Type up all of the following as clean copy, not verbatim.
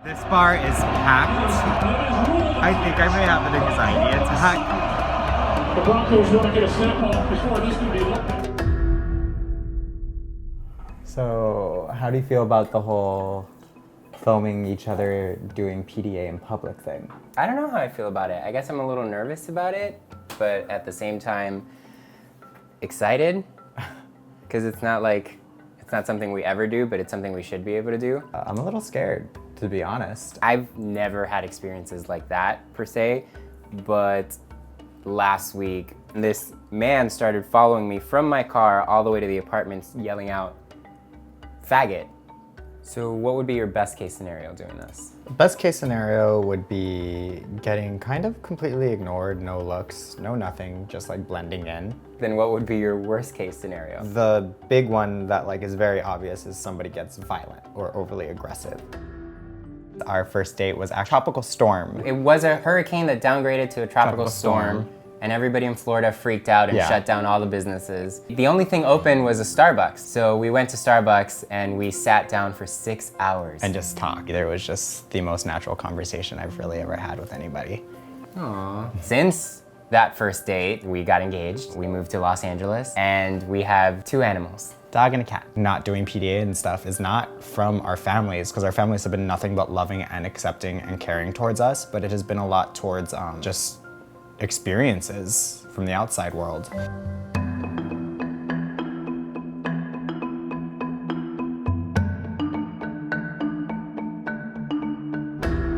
This bar is packed. I think I may have an anxiety attack. The Broncos want to get a snap off before this can be looked at. So, how do you feel about the whole filming each other doing PDA in public thing? I don't know how I feel about it. I guess I'm a little nervous about it, but at the same time, excited. Because it's not something we ever do, but it's something we should be able to do. I'm a little scared, to be honest. I've never had experiences like that, per se, but last week, this man started following me from my car all the way to the apartments, yelling out, "Faggot." So what would be your best case scenario doing this? Best case scenario would be getting kind of completely ignored, no looks, no nothing, just like blending in. Then what would be your worst case scenario? The big one that is very obvious is somebody gets violent or overly aggressive. Our first date was a tropical storm. It was a hurricane that downgraded to a tropical storm, and everybody in Florida freaked out and shut down all the businesses. The only thing open was a Starbucks. So we went to Starbucks and we sat down for 6 hours. And just talk. There was just the most natural conversation I've really ever had with anybody. Aww. Since that first date, we got engaged. We moved to Los Angeles and we have 2 animals. Dog and a cat. Not doing PDA and stuff is not from our families, because our families have been nothing but loving and accepting and caring towards us, but it has been a lot towards just experiences from the outside world.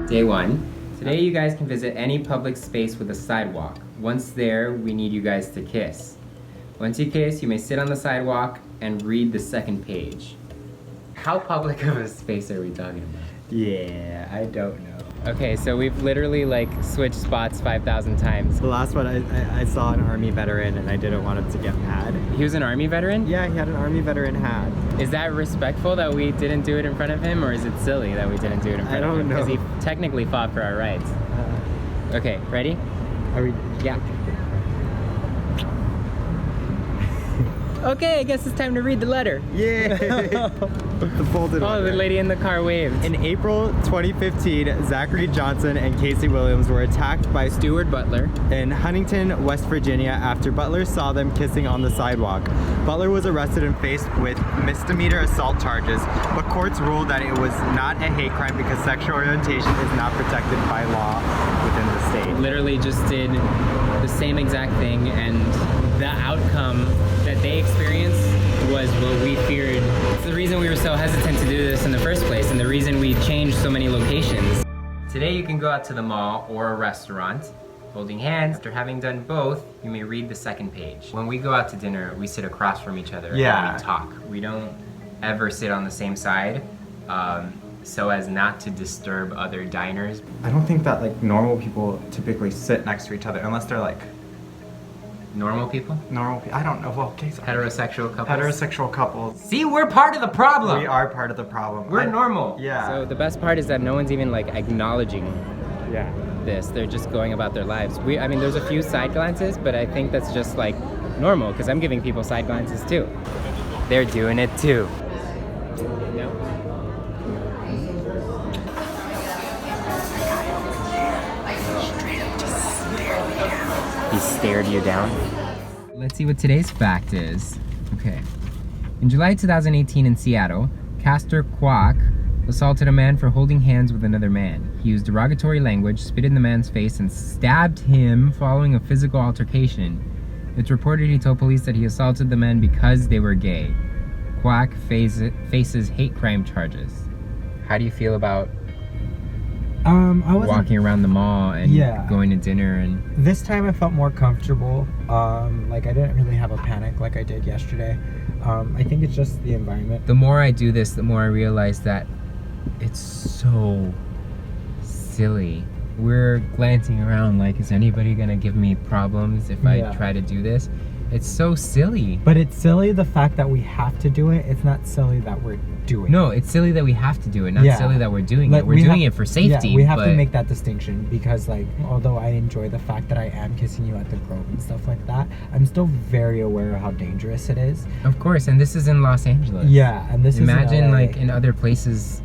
Day 1. Today you guys can visit any public space with a sidewalk. Once there, we need you guys to kiss. Once you kiss, you may sit on the sidewalk and read the second page. How public of a space are we talking about? Yeah, I don't know. Okay, so we've literally switched spots 5,000 times. The last one, I saw an Army veteran and I didn't want him to get mad. He was an Army veteran? Yeah, he had an Army veteran hat. Is that respectful that we didn't do it in front of him, or is it silly that we didn't do it in front of him? I don't know. Because he technically fought for our rights. Okay, ready? Are we? Yeah. Okay, I guess it's time to read the letter. Yeah! The folded Oh, one. the lady in the car waved. In April 2015, Zachary Johnson and Casey Williams were attacked by Stuart Butler in Huntington, West Virginia, after Butler saw them kissing on the sidewalk. Butler was arrested and faced with misdemeanor assault charges, but courts ruled that it was not a hate crime because sexual orientation is not protected by law within the state. literally just did the same exact thing, and the outcome that they experienced was what we feared. It's the reason we were so hesitant to do this in the first place, and the reason we changed so many locations. Today you can go out to the mall or a restaurant holding hands. After having done both, you may read the second page. When we go out to dinner, we sit across from each other and we talk. We don't ever sit on the same side, so as not to disturb other diners. I don't think that normal people typically sit next to each other unless they're Normal people? normal people. I don't know. Well, okay, sorry. Heterosexual couples? Heterosexual couples. See, we're part of the problem! We are part of the problem. We're normal. Yeah. So the best part is that no one's even acknowledging this. They're just going about their lives. I mean, there's a few side glances, but I think that's just normal, because I'm giving people side glances too. They're doing it too. No. He stared you down? Let's see what today's fact is. Okay. In July 2018 in Seattle, Castor Kwok assaulted a man for holding hands with another man. He used derogatory language, spit in the man's face, and stabbed him following a physical altercation. It's reported he told police that he assaulted the men because they were gay. Kwok faces hate crime charges. How do you feel about walking around the mall and going to dinner? And this time I felt more comfortable. I didn't really have a panic like I did yesterday. I think it's just the environment. the more I do this, the more I realize that it's so silly. We're glancing around is anybody gonna give me problems if I try to do this? It's so silly. But it's silly the fact that we have to do it. It's not silly that we're doing it. No, it's silly that we have to do it, not silly that we're doing it. We're doing it for safety. Yeah, we have to make that distinction, because although I enjoy the fact that I am kissing you at the Grove and stuff like that, I'm still very aware of how dangerous it is. Of course, and this is in Los Angeles. Yeah, and this Imagine is in LA. in other places.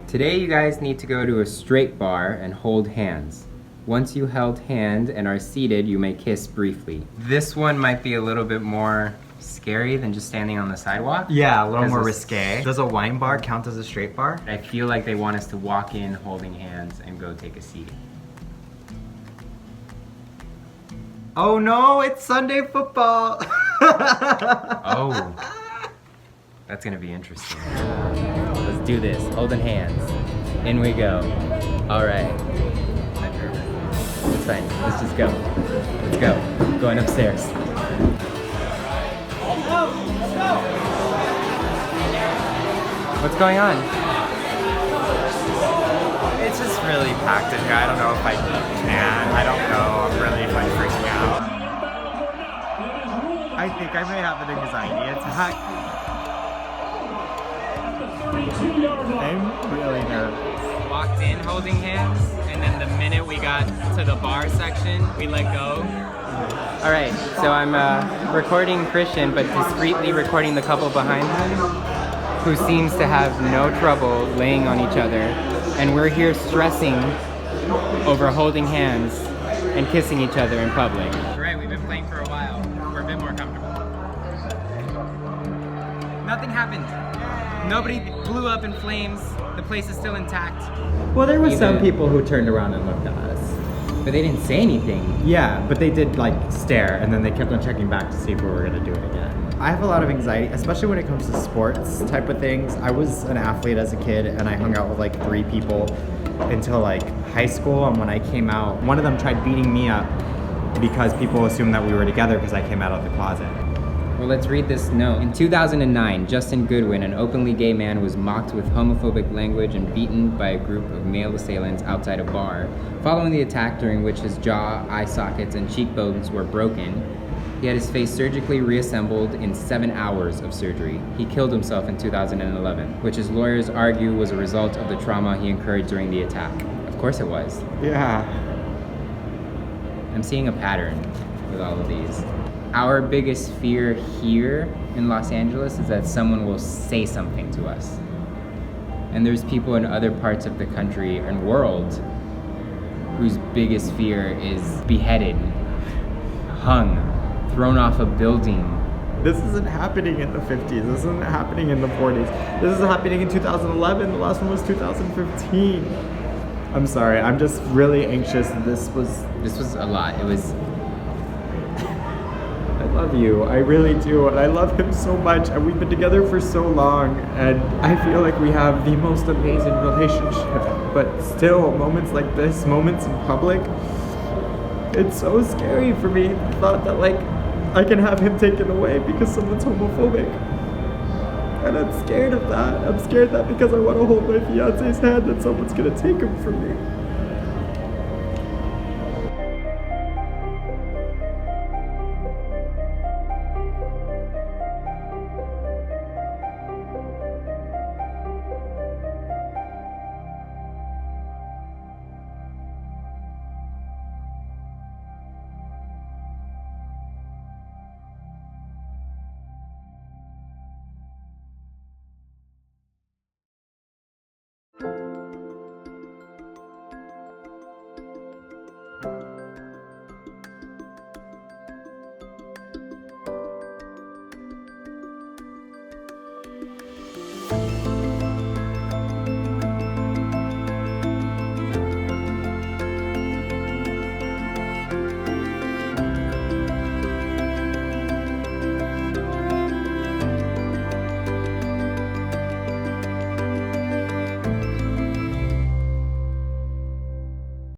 Today you guys need to go to a straight bar and hold hands. Once you held hand and are seated, you may kiss briefly. This one might be a little bit more scary than just standing on the sidewalk. Yeah, a little Because more it's- risque. Does a wine bar count as a straight bar? I feel like they want us to walk in holding hands and go take a seat. Oh no, it's Sunday football. Oh, that's gonna be interesting. Let's do this, holding hands. In we go. All right. It's fine, let's just go. Let's go, going upstairs. What's going on? It's just really packed in here. I don't know if I can. I don't know. I'm really freaking out. I think I may have an anxiety attack. I'm really nervous. Walked in holding hands, and then the minute we got to the bar section, we let go. All right, so I'm recording Christian, but discreetly recording the couple behind him, who seems to have no trouble laying on each other. And we're here stressing over holding hands and kissing each other in public. Right, we've been playing for a while. We're a bit more comfortable. Nothing happened. Nobody blew up in flames. The place is still intact. Well, there were some Even- people who turned around and looked at us. But they didn't say anything. Yeah, but they did like stare, and then they kept on checking back to see if we were gonna do it again. I have a lot of anxiety, especially when it comes to sports type of things. I was an athlete as a kid, and I hung out with like 3 people until like high school. And when I came out, one of them tried beating me up because people assumed that we were together because I came out of the closet. Well, let's read this note. In 2009, Justin Goodwin, an openly gay man, was mocked with homophobic language and beaten by a group of male assailants outside a bar. Following the attack, during which his jaw, eye sockets, and cheekbones were broken, he had his face surgically reassembled in 7 hours of surgery. He killed himself in 2011, which his lawyers argue was a result of the trauma he incurred during the attack. Of course it was. Yeah. I'm seeing a pattern with all of these. Our biggest fear here in Los Angeles is that someone will say something to us. And there's people in other parts of the country and world whose biggest fear is beheaded, hung, thrown off a building. This isn't happening in the 50s. This isn't happening in the 40s. This is happening in 2011. The last one was 2015. I'm sorry. I'm just really anxious. This was a lot. It was. I love you. I really do. And I love him so much. And we've been together for so long. And I feel like we have the most amazing relationship. But still, moments like this, moments in public, it's so scary for me. The thought that like I can have him taken away because someone's homophobic. And I'm scared of that. I'm scared that because I want to hold my fiance's hand that someone's gonna take him from me.